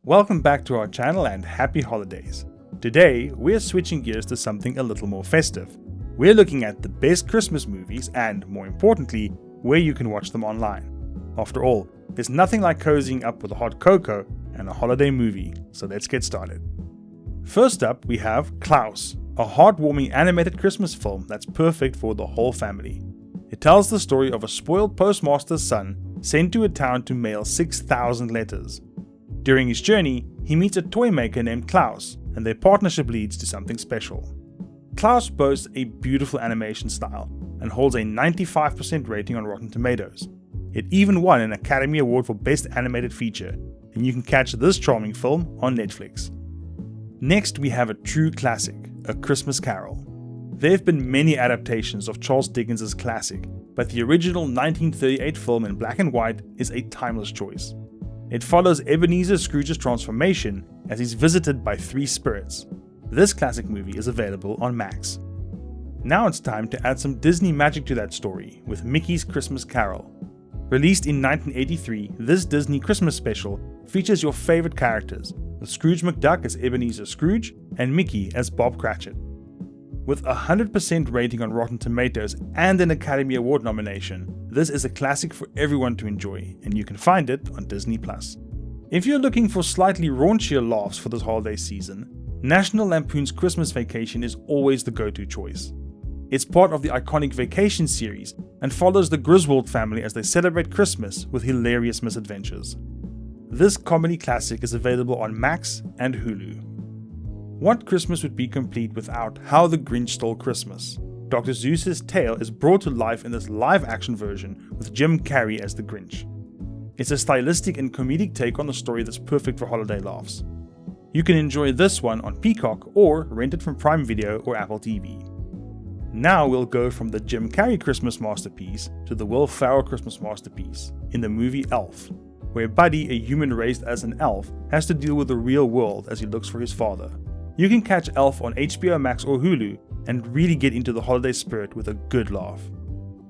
Welcome back to our channel and happy holidays. Today, we're switching gears to something a little more festive. We're looking at the best Christmas movies and, more importantly, where you can watch them online. After all, there's nothing like cozying up with a hot cocoa and a holiday movie, so let's get started. First up, we have Clous, a heartwarming animated Christmas film that's perfect for the whole family. It tells the story of a spoiled postmaster's son sent to a town to mail 6,000 letters. During his journey, he meets a toy maker named Clous, and their partnership leads to something special. Clous boasts a beautiful animation style and holds a 95% rating on Rotten Tomatoes. It even won an Academy Award for Best Animated Feature, and you can catch this charming film on Netflix. Next, we have a true classic, A Christmas Carol. There have been many adaptations of Charles Dickens' classic, but the original 1938 film in black and white is a timeless choice. It follows Ebenezer Scrooge's transformation as he's visited by three spirits. This classic movie is available on Max. Now it's time to add some Disney magic to that story with Mickey's Christmas Carol. Released in 1983, this Disney Christmas special features your favorite characters, with Scrooge McDuck as Ebenezer Scrooge and Mickey as Bob Cratchit. With a 100% rating on Rotten Tomatoes and an Academy Award nomination, this is a classic for everyone to enjoy, and you can find it on Disney+. If you're looking for slightly raunchier laughs for this holiday season, National Lampoon's Christmas Vacation is always the go-to choice. It's part of the iconic Vacation series and follows the Griswold family as they celebrate Christmas with hilarious misadventures. This comedy classic is available on Max and Hulu. What Christmas would be complete without How the Grinch Stole Christmas? Dr. Seuss's tale is brought to life in this live-action version with Jim Carrey as the Grinch. It's a stylistic and comedic take on the story that's perfect for holiday laughs. You can enjoy this one on Peacock or rent it from Prime Video or Apple TV. Now we'll go from the Jim Carrey Christmas masterpiece to the Will Ferrell Christmas masterpiece in the movie Elf, where Buddy, a human raised as an elf, has to deal with the real world as he looks for his father. You can catch Elf on HBO Max or Hulu and really get into the holiday spirit with a good laugh.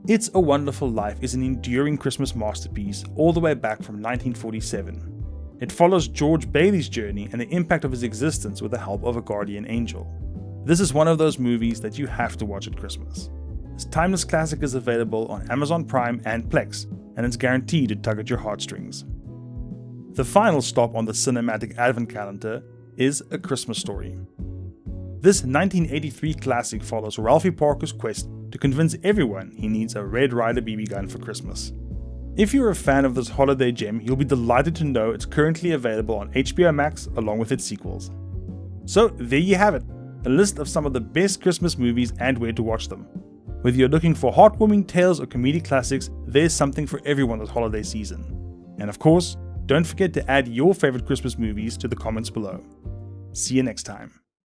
It's a Wonderful Life is an enduring Christmas masterpiece all the way back from 1947. It follows George Bailey's journey and the impact of his existence with the help of a guardian angel. This is one of those movies that you have to watch at Christmas. This timeless classic is available on Amazon Prime and Plex, and it's guaranteed to tug at your heartstrings. The final stop on the cinematic advent calendar is A Christmas Story. This 1983 classic follows Ralphie Parker's quest to convince everyone he needs a Red Ryder BB gun for Christmas. If you're a fan of this holiday gem, you'll be delighted to know it's currently available on HBO Max along with its sequels. So there you have it, a list of some of the best Christmas movies and where to watch them. Whether you're looking for heartwarming tales or comedic classics, there's something for everyone this holiday season. And of course, don't forget to add your favorite Christmas movies to the comments below. See you next time.